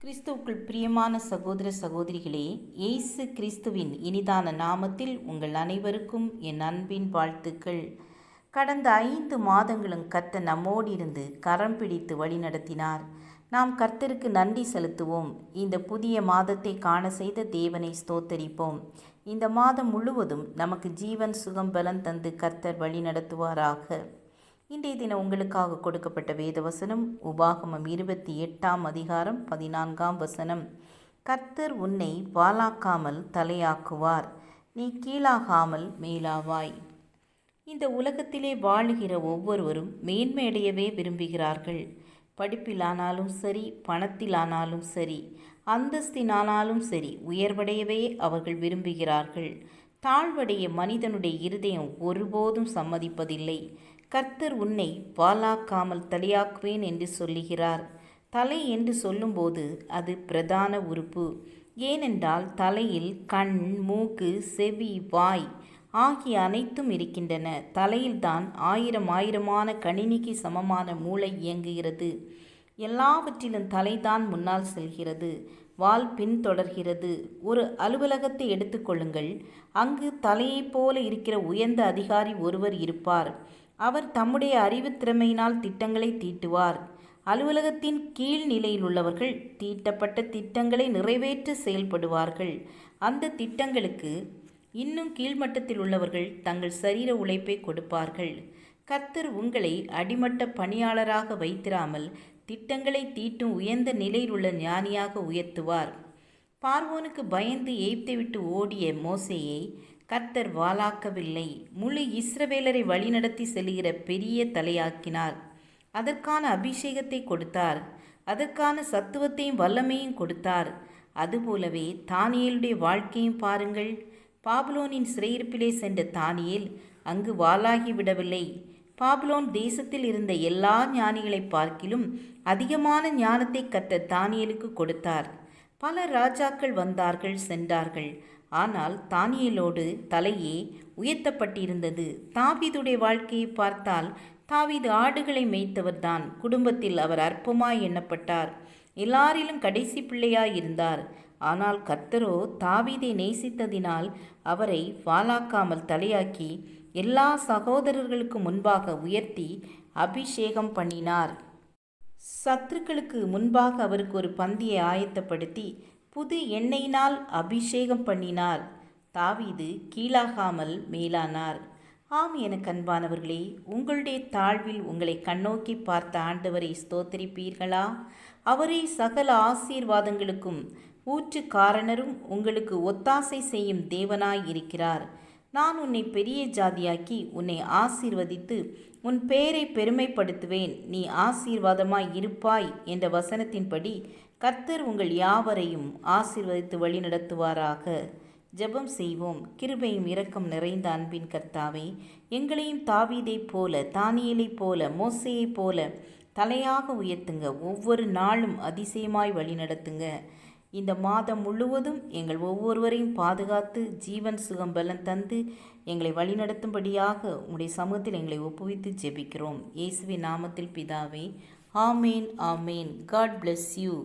கிறிஸ்துவுக்குள் பிரியமான சகோதர சகோதரிகளே, இயேசு கிறிஸ்துவின் இனிதான நாமத்தில் உங்கள் அனைவருக்கும் என் அன்பின் வாழ்த்துக்கள். கடந்த 5 மாதங்களும் கர்த்தர் நம்மோடு இருந்து கரம் பிடித்து வழிநடத்தினார். நாம் கர்த்தருக்கு நன்றி செலுத்துவோம். இந்த புதிய மாதத்தை காண செய்த தேவனை ஸ்தோத்தரிப்போம். இந்த மாதம் முழுவதும் நமக்கு ஜீவன் சுகம் பலன் தந்து கர்த்தர் வழி நடத்துவாராக. இன்றைய தினம் உங்களுக்காக கொடுக்கப்பட்ட வேத வசனம் உபாகமம் 28ஆம் அதிகாரம் 14ஆம் வசனம். கர்த்தர் உன்னை வாலாக்காமல் தலையாக்குவார், நீ கீழாகாமல் மேலாவாய். இந்த உலகத்திலே வாழுகிற ஒவ்வொருவரும் மேன்மையடையவே விரும்புகிறார்கள். படிப்பிலானாலும் சரி, பணத்திலானாலும் சரி, அந்தஸ்தினானாலும் சரி, உயர்வடையவே அவர்கள் விரும்புகிறார்கள். தாழ்வடைய மனிதனுடைய இருதயம் ஒருபோதும் சம்மதிப்பதில்லை. கர்த்தர் உன்னை வாலாக்காமல் தலையாக்குவேன் என்று சொல்லுகிறார். தலை என்று சொல்லும்போது அது பிரதான உறுப்பு. ஏனென்றால் தலையில் கண், மூக்கு, செவி, வாய் ஆகிய அனைத்தும் இருக்கின்றன. தலையில்தான் ஆயிரமான கணினிக்கு சமமான மூளை இயங்குகிறது. எல்லாவற்றிலும் தலைதான் முன்னால் செல்கிறது, வால் பின்தொடர்கிறது. ஒரு அலுவலகத்தை எடுத்துக்கொள்ளுங்கள். அங்கு தலையைப் போல இருக்கிற உயர்ந்த அதிகாரி ஒருவர் இருப்பார். அவர் தம்முடைய அறிவுத்திறமையினால் திட்டங்களை தீட்டுவார். அலுவலகத்தின் கீழ் நிலையில் உள்ளவர்கள் தீட்டப்பட்ட திட்டங்களை நிறைவேற்ற செயல்படுவார்கள். அந்த திட்டங்களுக்கு இன்னும் கீழ்மட்டத்தில் உள்ளவர்கள் தங்கள் சரீர உழைப்பை கொடுப்பார்கள். கர்த்தர் உங்களை அடிமட்ட பணியாளராக வைத்திராமல் திட்டங்களை தீட்டும் உயர்ந்த நிலையில் உள்ள ஞானியாக உயர்த்துவார். பார்வோனுக்கு பயந்து எகிப்தை விட்டு ஓடிய மோசேயை கர்த்தர் வாலாக்கவில்லை, முழு இஸ்ரவேலரை வழிநடத்தி செல்கிற பெரிய தலையாக்கினார். அதற்கான அபிஷேகத்தை கொடுத்தார். அதற்கான சத்துவத்தையும் வல்லமையும் கொடுத்தார். அதுபோலவே தானியேலுடைய வாழ்க்கையும் பாருங்கள். பாபிலோனின் சிறையிருப்பிலே சென்ற தானியேல் அங்கு வாலாகி விடவில்லை. பாபிலோன் தேசத்தில் இருந்த எல்லா ஞானிகளை பார்க்கிலும் அதிகமான ஞானத்தை கர்த்தர் தானியேலுக்கு கொடுத்தார். பல ராஜாக்கள் வந்தார்கள், சென்றார்கள். ஆனால் தானியேலோடு தலையே உயர்த்தப்பட்டிருந்தது. தாவீதுடைய வாழ்க்கையை பார்த்தால் தாவீது ஆடுகளை மேய்த்தவர்தான். குடும்பத்தில் அவர் அற்பமாய் எண்ணப்பட்டார். எல்லாரிலும் கடைசி பிள்ளையாய் இருந்தார். ஆனால் கர்த்தரோ தாவீதை நேசித்ததினால் அவரை வாலாக்காமல் தலையாக்கி எல்லா சகோதரர்களுக்கு முன்பாக உயர்த்தி அபிஷேகம் பண்ணினார். சத்துருக்களுக்கு முன்பாக அவருக்கு ஒரு பந்தியை ஆயத்தப்படுத்தி புது எண்ணெயினால் அபிஷேகம் பண்ணினார். தாவீது கீழாகாமல் மேலானார். ஆம், எனக்கு அன்பானவர்களே, உங்களுடைய தாழ்வில் உங்களை கண்ணோக்கி பார்த்த ஆண்டவரை ஸ்தோத்தரிப்பீர்களா? அவரே சகல ஆசீர்வாதங்களுக்கும் ஊற்று காரணரும் உங்களுக்கு ஒத்தாசை செய்யும் தேவனாய் இருக்கிறார். நான் உன்னை பெரிய ஜாதியாக்கி உன்னை ஆசீர்வதித்து உன் பெயரை பெருமைப்படுத்துவேன், நீ ஆசீர்வாதமாய் இருப்பாய் என்ற வசனத்தின்படி கர்த்தர் உங்கள் யாவரையும் ஆசீர்வதித்து வழிநடத்துவாராக. ஜெபம் செய்வோம். கிருபையும் இரக்கம் நிறைந்த அன்பின் கர்த்தாவே, எங்களையும் தாவீதைப் போல, தானியேலைப் போல, மோசேயைப் போல தலையாக உயர்த்துங்க. ஒவ்வொரு நாளும் அதிசயமாய் வழிநடத்துங்க. இந்த மாதம் முழுவதும் எங்கள் ஒவ்வொருவரையும் பாதுகாத்து ஜீவன் சுகம் பலன் தந்து எங்களை வழிநடத்தும்படியாக உங்களுடைய சமூகத்தில் எங்களை ஒப்புவித்து ஜெபிக்கிறோம். இயேசுவின் நாமத்தில் பிதாவே, ஆமேன், ஆமேன். God bless you.